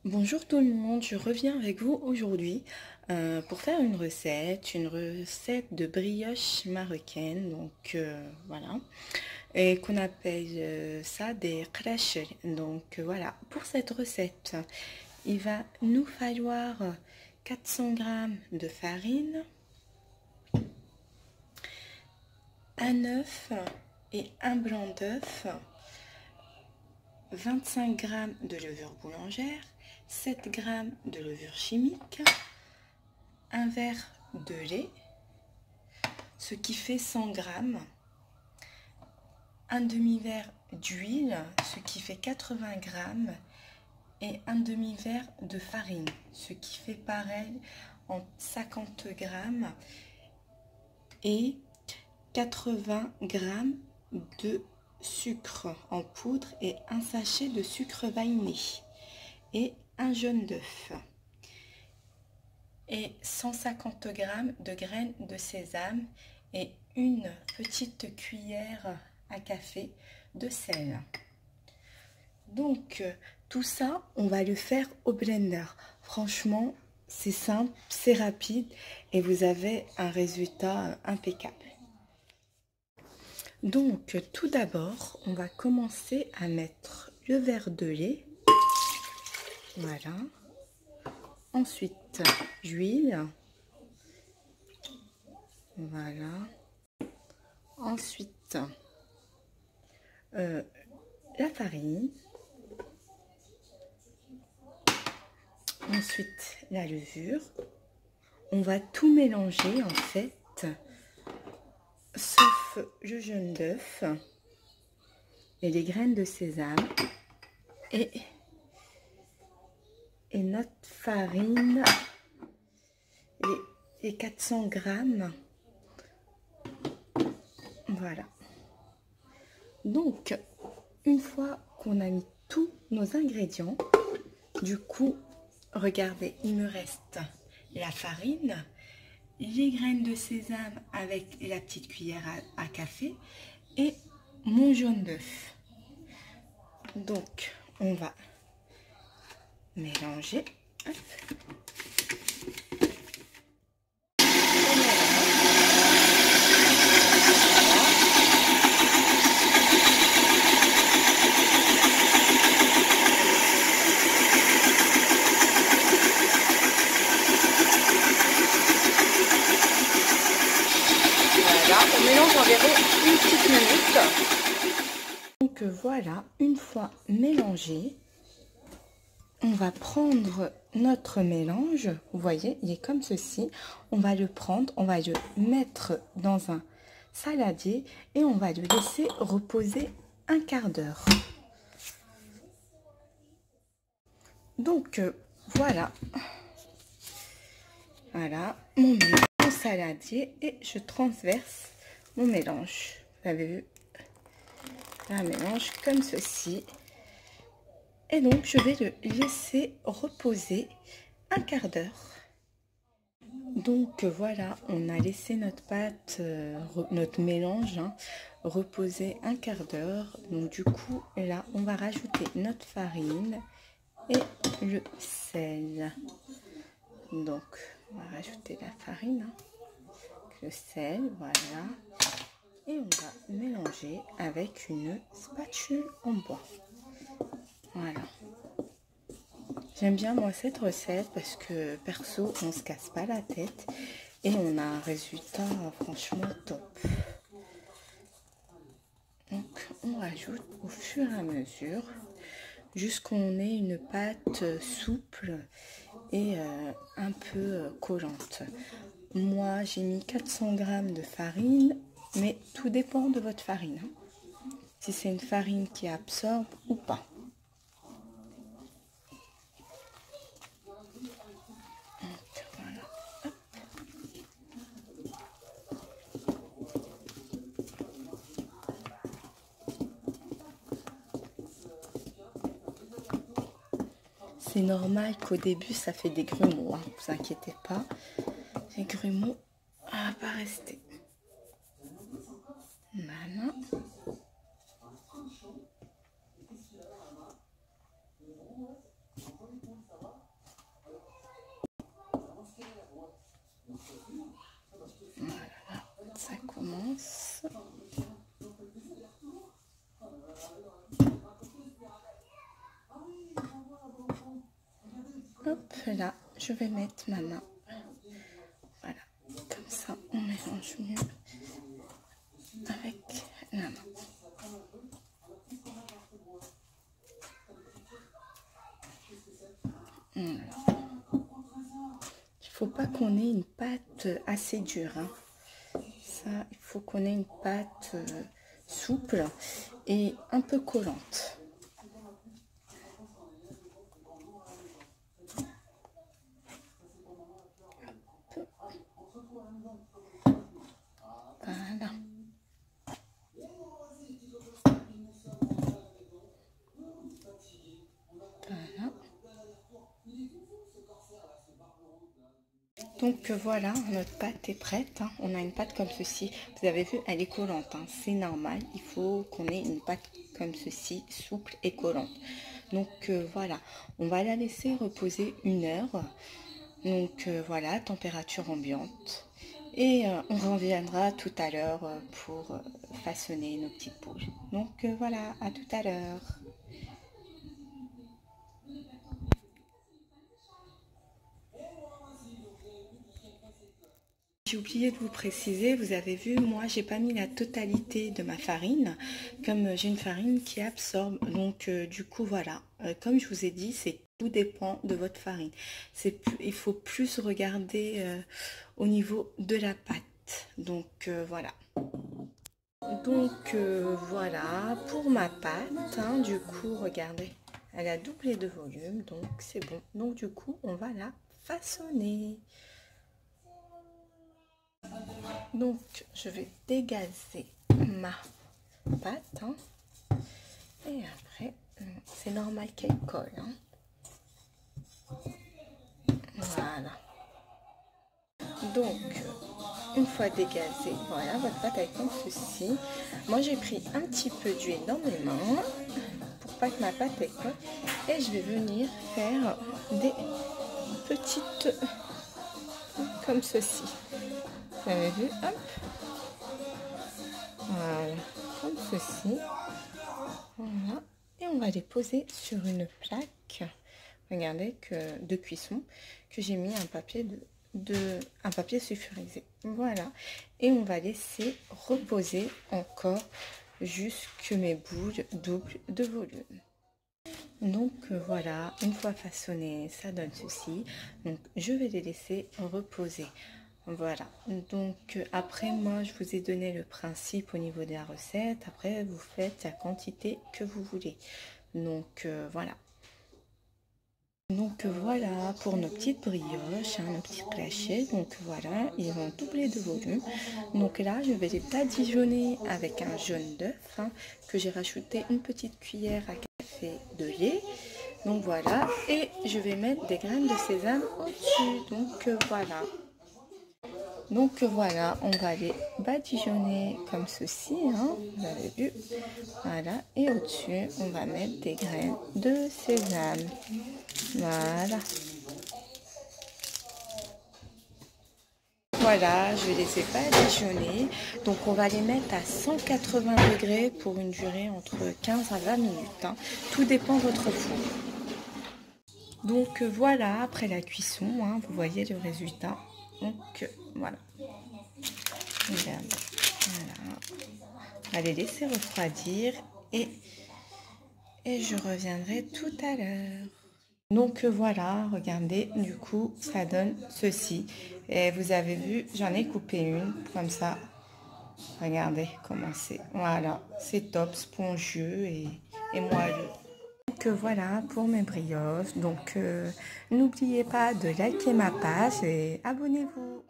Bonjour tout le monde, je reviens avec vous aujourd'hui pour faire une recette de brioche marocaine, voilà, et qu'on appelle ça des krach. Voilà, pour cette recette, il va nous falloir 400 g de farine, un œuf et un blanc d'œuf, 25 g de levure boulangère, 7 g de levure chimique, un verre de lait, ce qui fait 100 g, un demi-verre d'huile, ce qui fait 80 g, et un demi-verre de farine, ce qui fait pareil en 50 g, et 80 g de sucre en poudre et un sachet de sucre vanillé et un jaune d'œuf et 150 g de graines de sésame et une petite cuillère à café de sel. Donc tout ça on va le faire au blender. Franchement c'est simple, c'est rapide et vous avez un résultat impeccable. Donc tout d'abord on va commencer à mettre le verre de lait, voilà, ensuite l'huile, voilà, ensuite la farine, ensuite la levure. On va tout mélanger en fait, sauf le jaune d'œuf et les graines de sésame et notre farine, les 400 grammes. Voilà. Donc, une fois qu'on a mis tous nos ingrédients, du coup, regardez, il me reste la farine, les graines de sésame avec la petite cuillère à café et mon jaune d'œuf. Donc, on va mélanger. Hop. On mélange environ une petite minute. Donc voilà, une fois mélangé, on va prendre notre mélange. Vous voyez, il est comme ceci. On va le prendre, on va le mettre dans un saladier et on va le laisser reposer un quart d'heure. Donc voilà, mon saladier et je transverse mon mélange. Vous avez vu, un mélange comme ceci. Et donc je vais le laisser reposer un quart d'heure. Donc voilà, on a laissé notre pâte, notre mélange reposer un quart d'heure. Donc du coup là on va rajouter notre farine et le sel. Donc on va rajouter la farine, le sel, voilà, et on va mélanger avec une spatule en bois. Voilà. J'aime bien moi cette recette parce que perso on se casse pas la tête et on a un résultat franchement top. Donc on rajoute au fur et à mesure jusqu'on ait une pâte souple et un peu collante. Moi j'ai mis 400 g de farine, mais tout dépend de votre farine, si c'est une farine qui absorbe ou pas. C'est normal qu'au début ça fait des grumeaux, hein, vous inquiétez pas, les grumeaux à pas rester. Voilà. voilà, je vais mettre ma main. Voilà, comme ça, on mélange mieux avec la main. Voilà. Il faut pas qu'on ait une pâte assez dure, hein. Ça, il faut qu'on ait une pâte souple et un peu collante. Voilà. Voilà. Donc voilà, notre pâte est prête, hein. On a une pâte comme ceci. Vous avez vu, elle est collante, hein. C'est normal. Il faut qu'on ait une pâte comme ceci, souple et collante. Donc voilà, on va la laisser reposer 1 heure. Donc voilà, température ambiante. Et on reviendra tout à l'heure pour façonner nos petites boules. Donc voilà, à tout à l'heure. J'ai oublié de vous préciser, vous avez vu, moi j'ai pas mis la totalité de ma farine, comme j'ai une farine qui absorbe, donc du coup voilà, comme je vous ai dit, c'est tout dépend de votre farine. Il faut plus regarder au niveau de la pâte, donc voilà. Donc voilà, pour ma pâte, hein, du coup, regardez, elle a doublé de volume, donc c'est bon. Donc du coup, on va la façonner. Donc, je vais dégazer ma pâte, hein, et après, c'est normal qu'elle colle, hein. Voilà. Donc, une fois dégazée, voilà, votre pâte est comme ceci. Moi, j'ai pris un petit peu d'huile dans mes mains pour pas que ma pâte elle colle, et je vais venir faire des petites comme ceci. Vous avez vu, hop. Voilà, comme ceci. Voilà. Et on va les poser sur une plaque, regardez, de cuisson, que j'ai mis un papier un papier sulfurisé. Voilà. Et on va laisser reposer encore jusque mes boules doublent de volume. Donc voilà, une fois façonné, ça donne ceci. Donc je vais les laisser reposer. Voilà, donc après moi je vous ai donné le principe au niveau de la recette. Après vous faites la quantité que vous voulez. Donc voilà. Donc voilà pour nos petites brioches, hein, nos petits cachets. Donc voilà, ils vont doubler de volume. Donc là je vais les badigeonner avec un jaune d'œuf, hein, que j'ai rajouté une petite cuillère à café de lait. Donc voilà, et je vais mettre des graines de sésame au-dessus. Donc voilà. Donc voilà, on va les badigeonner comme ceci, hein, vous avez vu. Voilà, et au-dessus, on va mettre des graines de sésame. Voilà. Voilà, je vais les badigeonner. Donc on va les mettre à 180 degrés pour une durée entre 15 à 20 minutes. Hein. Tout dépend de votre four. Donc voilà, après la cuisson, hein, vous voyez le résultat. Donc voilà. Regardez. Voilà. On va les laisser refroidir et je reviendrai tout à l'heure. Donc voilà, regardez, du coup, ça donne ceci. Et vous avez vu, j'en ai coupé une, comme ça. Regardez comment c'est. Voilà, c'est top, spongieux et moelleux. Donc voilà pour mes brioches. Donc n'oubliez pas de liker ma page et abonnez-vous.